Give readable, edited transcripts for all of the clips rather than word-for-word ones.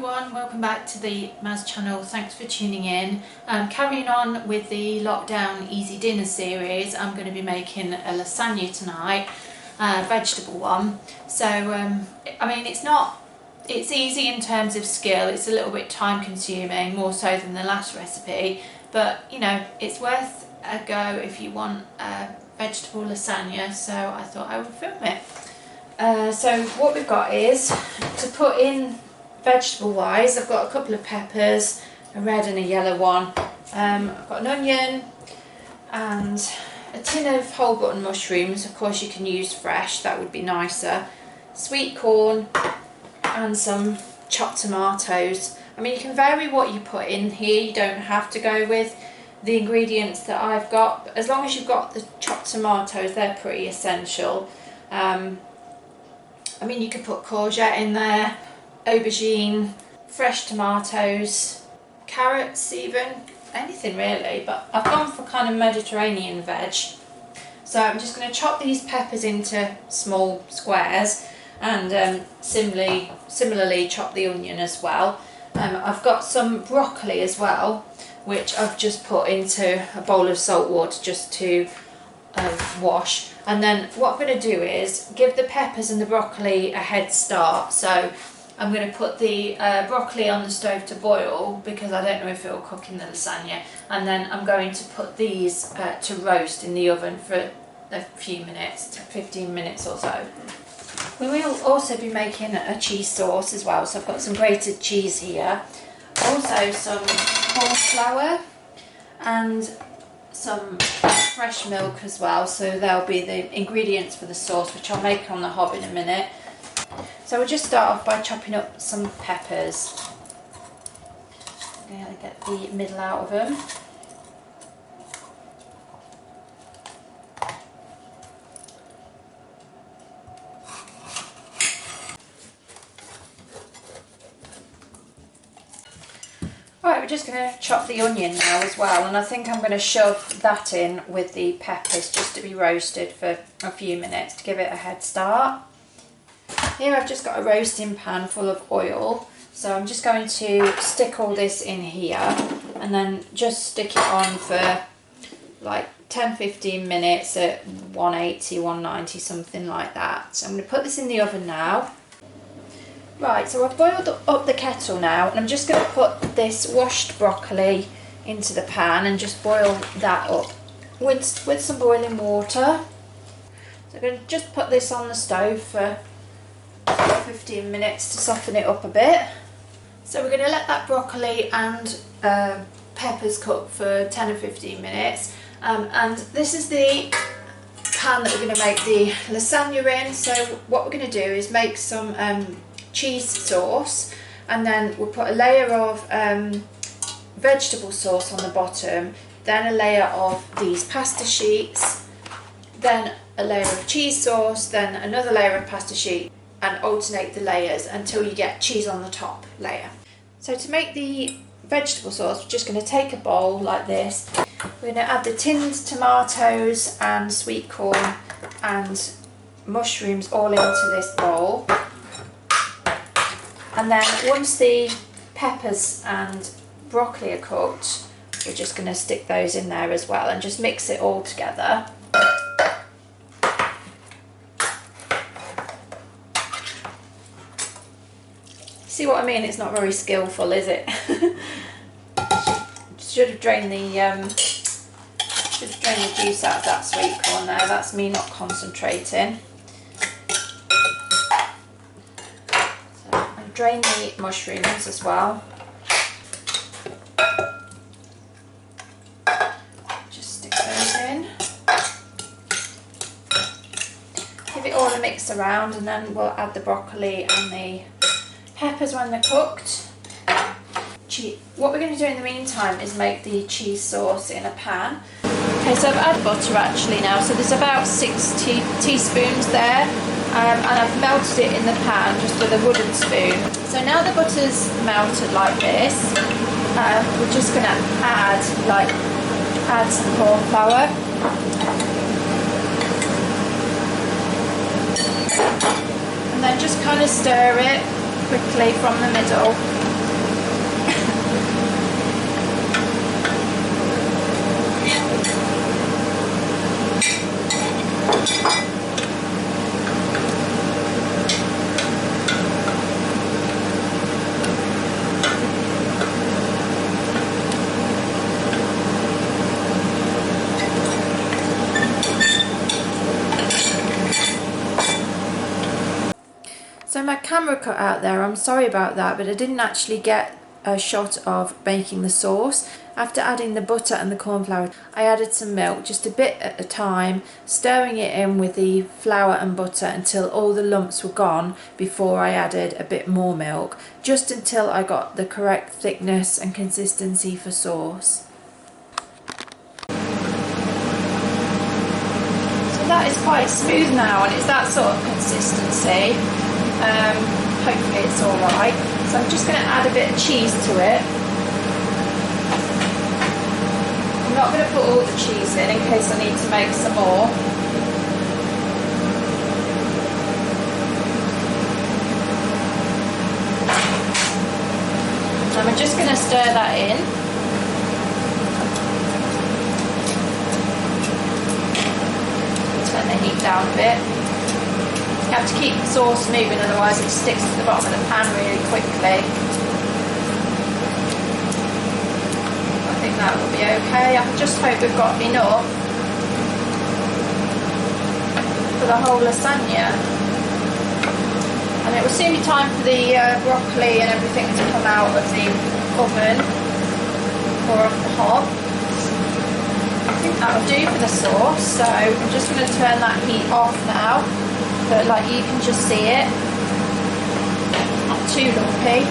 everyone, welcome back to the Maz channel. Thanks for tuning in. Carrying on with the lockdown easy dinner series, I'm going to be making a lasagne tonight, a vegetable one. So I mean, it's easy in terms of skill. It's a little bit time consuming, more so than the last recipe, but you know, it's worth a go if you want a vegetable lasagna, so I thought I would film it. So what we've got is, to put in vegetable wise, I've got a couple of peppers, a red and a yellow one. I've got an onion and a tin of whole button mushrooms. Of course you can use fresh, that would be nicer. Sweet corn and some chopped tomatoes. I mean, you can vary what you put in here, you don't have to go with the ingredients that I've got, but as long as you've got the chopped tomatoes, they're pretty essential. I mean, you could put courgette in there, aubergine, fresh tomatoes, carrots even, anything really, but I've gone for kind of Mediterranean veg. So I'm just going to chop these peppers into small squares and similarly chop the onion as well. I've got some broccoli as well, which I've just put into a bowl of salt water just to wash. And then what I'm going to do is give the peppers and the broccoli a head start. So I'm going to put the broccoli on the stove to boil, because I don't know if it will cook in the lasagna, and then I'm going to put these to roast in the oven for a few minutes, 15 minutes or so. We will also be making a cheese sauce as well, so I've got some grated cheese here, also some corn flour and some fresh milk as well, so there'll be the ingredients for the sauce, which I'll make on the hob in a minute. So we'll just start off by chopping up some peppers. I'm going to get the middle out of them. Right, we're just going to chop the onion now as well, and I think I'm going to shove that in with the peppers just to be roasted for a few minutes to give it a head start. Here I've just got a roasting pan full of oil, so I'm just going to stick all this in here and then just stick it on for like 10-15 minutes at 180, 190, something like that. So I'm going to put this in the oven now. Right, so I've boiled up the kettle now, and I'm just going to put this washed broccoli into the pan and just boil that up with some boiling water. So I'm going to just put this on the stove for 15 minutes to soften it up a bit. So we're going to let that broccoli and peppers cook for 10 or 15 minutes. And this is the pan that we're going to make the lasagna in. So what we're going to do is make some cheese sauce, and then we'll put a layer of vegetable sauce on the bottom, then a layer of these pasta sheets, then a layer of cheese sauce, then another layer of pasta sheet, and alternate the layers until you get cheese on the top layer. So to make the vegetable sauce, we're just going to take a bowl like this. We're going to add the tinned tomatoes and sweet corn and mushrooms all into this bowl. And then once the peppers and broccoli are cooked, we're just going to stick those in there as well and just mix it all together. See what I mean? It's not very skillful, is it? Should have drained the juice out of that sweet corn there. That's me not concentrating. Drain the mushrooms as well. Just stick those in. Give it all a mix around, and then we'll add the broccoli and the peppers when they're cooked. What we're going to do in the meantime is make the cheese sauce in a pan. Okay, so I've added butter actually now, so there's about 6 teaspoons there. And I've melted it in the pan just with a wooden spoon. So now the butter's melted like this, we're just going to add some corn flour. And then just kind of stir it quickly from the middle. my camera cut out there, I'm sorry about that, but I didn't actually get a shot of making the sauce. After adding the butter and the corn flour, I added some milk, just a bit at a time, stirring it in with the flour and butter until all the lumps were gone before I added a bit more milk, just until I got the correct thickness and consistency for sauce. So that is quite smooth now, and it's that sort of consistency. Hopefully it's alright. So I'm just going to add a bit of cheese to it. I'm not going to put all the cheese in case I need to make some more. And I'm just going to stir that in. Turn the heat down a bit. You have to keep the sauce moving, otherwise it sticks to the bottom of the pan really quickly. I think that will be okay. I just hope we've got enough for the whole lasagna. And it will soon be time for the broccoli and everything to come out of the oven or off the hob. I think that will do for the sauce, so I'm just going to turn that heat off now. But like you can just see it, not too lumpy.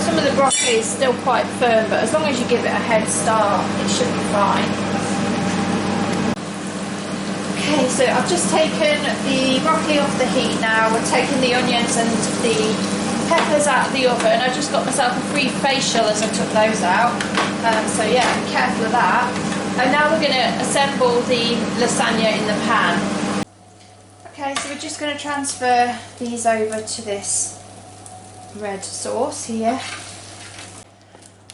Some of the broccoli is still quite firm, but as long as you give it a head start, it should be fine. Okay, so I've just taken the broccoli off the heat now. We're taking the onions and the peppers out of the oven. I just got myself a free facial as I took those out. So yeah, be careful of that. And now we're going to assemble the lasagna in the pan. Okay, so we're just going to transfer these over to this red sauce here.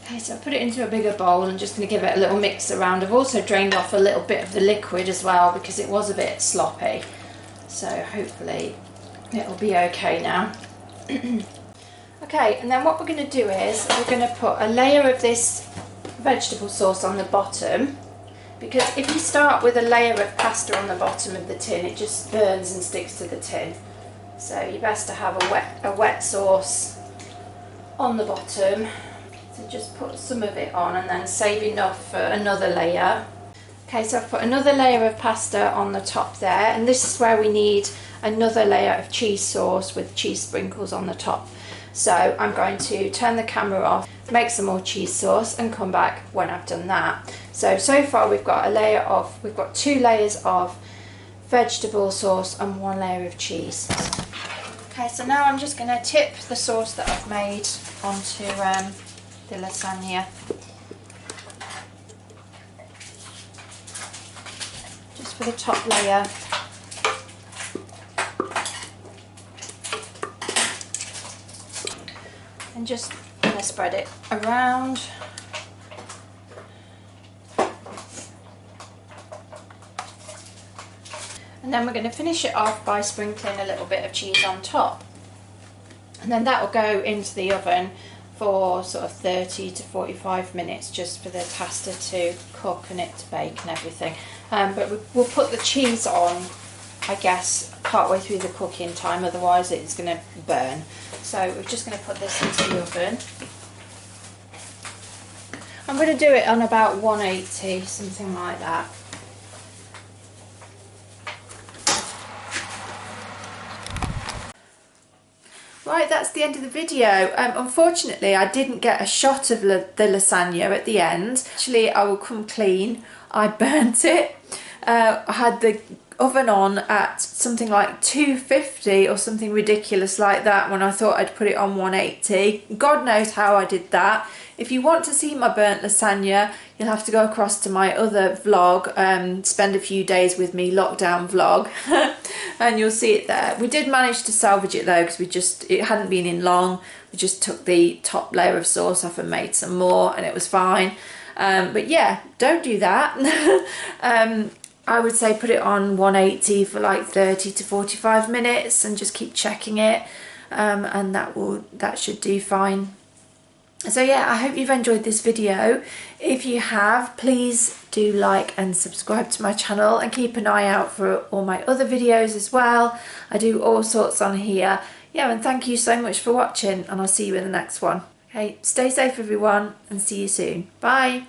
Okay, so I put it into a bigger bowl and just going to give it a little mix around. I've also drained off a little bit of the liquid as well because it was a bit sloppy. So hopefully it'll be okay now. Okay, and then what we're going to do is we're going to put a layer of this vegetable sauce on the bottom, because if you start with a layer of pasta on the bottom of the tin, it just burns and sticks to the tin. So you're best to have a wet sauce on the bottom. So just put some of it on and then save enough for another layer. Okay, so I've put another layer of pasta on the top there, and this is where we need another layer of cheese sauce with cheese sprinkles on the top. So I'm going to turn the camera off, make some more cheese sauce and come back when I've done that. So far we've got we've got 2 layers of vegetable sauce and 1 layer of cheese. Okay, so now I'm just going to tip the sauce that I've made onto the lasagna. Just for the top layer. And just going to spread it around. And then we're going to finish it off by sprinkling a little bit of cheese on top. And then that will go into the oven for sort of 30 to 45 minutes just for the pasta to cook and it to bake and everything. But we'll put the cheese on, I guess, partway through the cooking time, otherwise it's going to burn. So we're just going to put this into the oven. I'm going to do it on about 180, something like that. Right, that's the end of the video. Unfortunately, I didn't get a shot of the lasagna at the end. Actually, I will come clean. I burnt it. I had the oven on at something like 250 or something ridiculous like that when I thought I'd put it on 180. God knows how I did that. If you want to see my burnt lasagna, you'll have to go across to my other vlog, spend a few days with me, lockdown vlog, and you'll see it there. We did manage to salvage it though, because it hadn't been in long. We just took the top layer of sauce off and made some more and it was fine. But yeah, don't do that. I would say put it on 180 for like 30 to 45 minutes and just keep checking it, and that should do fine. So yeah, I hope you've enjoyed this video. If you have, please do like and subscribe to my channel and keep an eye out for all my other videos as well. I do all sorts on here. Yeah, and thank you so much for watching, and I'll see you in the next one. Okay, stay safe everyone, and see you soon. Bye.